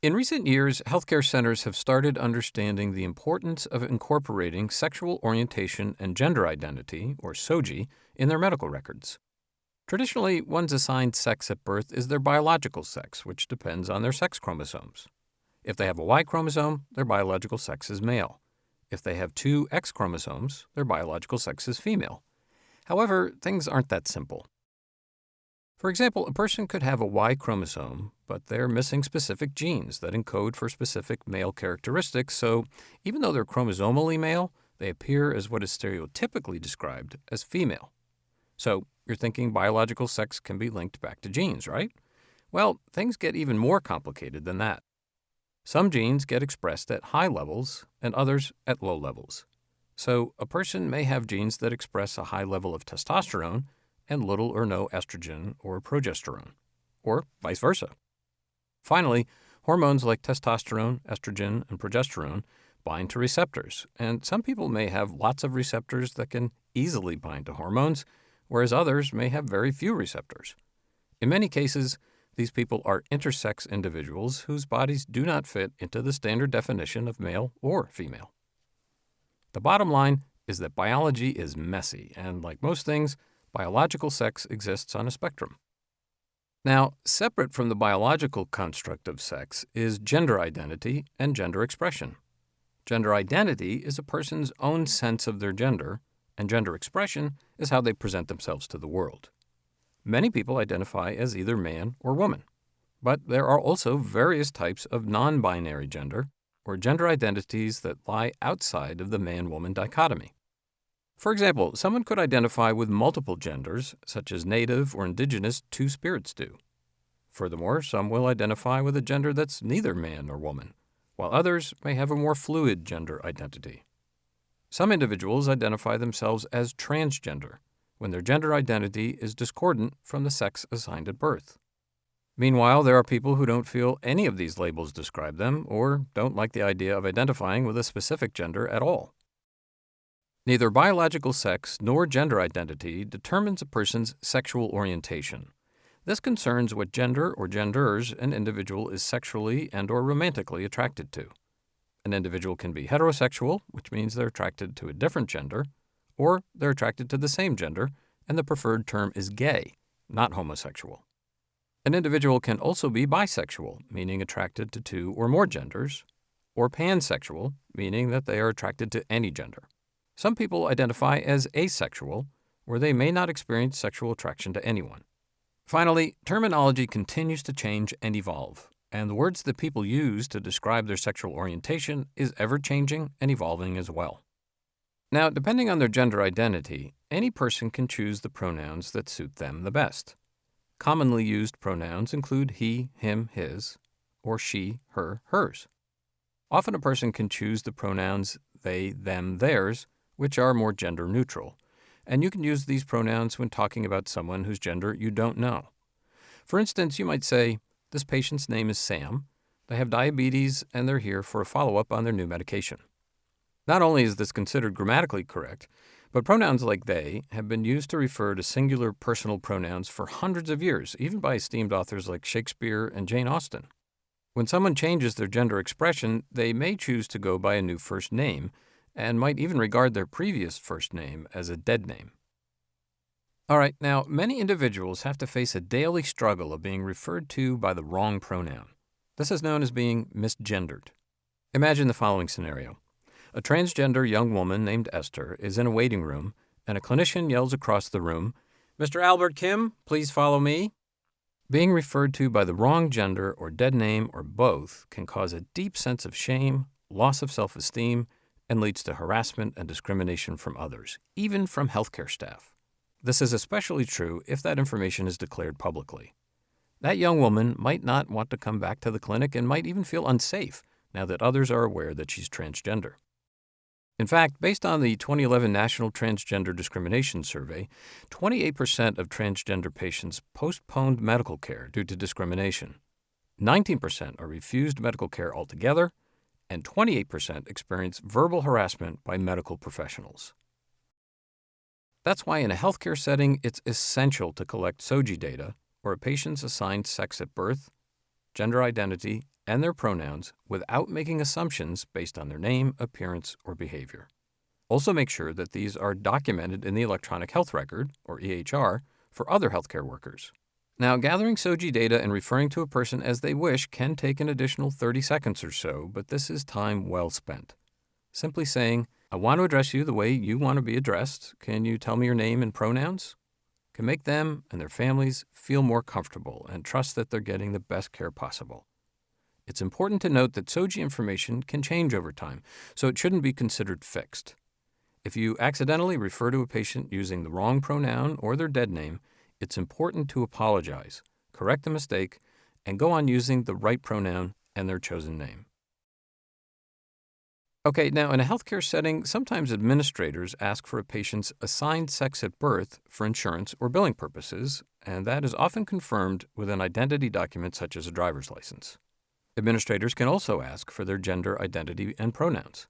In recent years, healthcare centers have started understanding the importance of incorporating sexual orientation and gender identity, or SOGI, in their medical records. Traditionally, one's assigned sex at birth is their biological sex, which depends on their sex chromosomes. If they have a Y chromosome, their biological sex is male. If they have two X chromosomes, their biological sex is female. However, things aren't that simple. For example, a person could have a Y chromosome, but they're missing specific genes that encode for specific male characteristics, so even though they're chromosomally male, they appear as what is stereotypically described as female. So you're thinking biological sex can be linked back to genes, right? Well, things get even more complicated than that. Some genes get expressed at high levels and others at low levels. So a person may have genes that express a high level of testosterone and little or no estrogen or progesterone, or vice versa. Finally, hormones like testosterone, estrogen, and progesterone bind to receptors, and some people may have lots of receptors that can easily bind to hormones, whereas others may have very few receptors. In many cases, these people are intersex individuals whose bodies do not fit into the standard definition of male or female. The bottom line is that biology is messy, and like most things, biological sex exists on a spectrum. Now, separate from the biological construct of sex is gender identity and gender expression. Gender identity is a person's own sense of their gender, and gender expression is how they present themselves to the world. Many people identify as either man or woman, but there are also various types of non-binary gender, or gender identities that lie outside of the man-woman dichotomy. For example, someone could identify with multiple genders, such as Native or Indigenous Two-Spirits do. Furthermore, some will identify with a gender that's neither man or woman, while others may have a more fluid gender identity. Some individuals identify themselves as transgender, when their gender identity is discordant from the sex assigned at birth. Meanwhile, there are people who don't feel any of these labels describe them or don't like the idea of identifying with a specific gender at all. Neither biological sex nor gender identity determines a person's sexual orientation. This concerns what gender or genders an individual is sexually and/or romantically attracted to. An individual can be heterosexual, which means they're attracted to a different gender, or they're attracted to the same gender, and the preferred term is gay, not homosexual. An individual can also be bisexual, meaning attracted to two or more genders, or pansexual, meaning that they are attracted to any gender. Some people identify as asexual, where they may not experience sexual attraction to anyone. Finally, terminology continues to change and evolve, and the words that people use to describe their sexual orientation is ever-changing and evolving as well. Now, depending on their gender identity, any person can choose the pronouns that suit them the best. Commonly used pronouns include he, him, his, or she, her, hers. Often a person can choose the pronouns they, them, theirs, which are more gender neutral, and you can use these pronouns when talking about someone whose gender you don't know. For instance, you might say, "This patient's name is Sam. They have diabetes and they're here for a follow-up on their new medication." Not only is this considered grammatically correct, but pronouns like they have been used to refer to singular personal pronouns for hundreds of years, even by esteemed authors like Shakespeare and Jane Austen. When someone changes their gender expression, they may choose to go by a new first name, and might even regard their previous first name as a dead name. All right, now, many individuals have to face a daily struggle of being referred to by the wrong pronoun. This is known as being misgendered. Imagine the following scenario. A transgender young woman named Esther is in a waiting room, and a clinician yells across the room, "Mr. Albert Kim, please follow me." Being referred to by the wrong gender or dead name or both can cause a deep sense of shame, loss of self-esteem, and leads to harassment and discrimination from others, even from healthcare staff. This is especially true if that information is declared publicly. That young woman might not want to come back to the clinic and might even feel unsafe now that others are aware that she's transgender. In fact, based on the 2011 National Transgender Discrimination Survey, 28% of transgender patients postponed medical care due to discrimination. 19% are refused medical care altogether, and 28% experience verbal harassment by medical professionals. That's why in a healthcare setting, it's essential to collect SOGI data, or a patient's assigned sex at birth, gender identity, and their pronouns without making assumptions based on their name, appearance, or behavior. Also make sure that these are documented in the Electronic Health Record, or EHR, for other healthcare workers. Now, gathering SOGI data and referring to a person as they wish can take an additional 30 seconds or so, but this is time well spent. Simply saying, "I want to address you the way you want to be addressed. Can you tell me your name and pronouns?" can make them and their families feel more comfortable and trust that they're getting the best care possible. It's important to note that SOGI information can change over time, so it shouldn't be considered fixed. If you accidentally refer to a patient using the wrong pronoun or their dead name, it's important to apologize, correct the mistake, and go on using the right pronoun and their chosen name. Okay, now in a healthcare setting, sometimes administrators ask for a patient's assigned sex at birth for insurance or billing purposes, and that is often confirmed with an identity document such as a driver's license. Administrators can also ask for their gender identity and pronouns.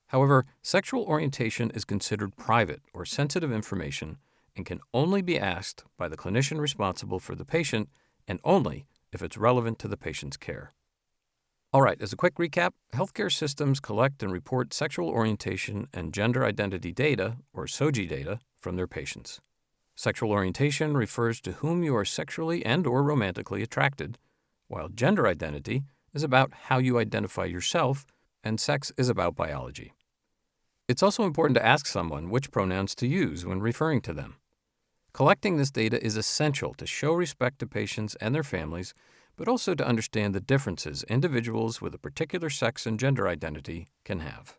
However, sexual orientation is considered private or sensitive information and can only be asked by the clinician responsible for the patient and only if it's relevant to the patient's care. All right, as a quick recap, healthcare systems collect and report sexual orientation and gender identity data, or SOGI data, from their patients. Sexual orientation refers to whom you are sexually and/or romantically attracted, while gender identity is about how you identify yourself, and sex is about biology. It's also important to ask someone which pronouns to use when referring to them. Collecting this data is essential to show respect to patients and their families, but also to understand the differences individuals with a particular sex and gender identity can have.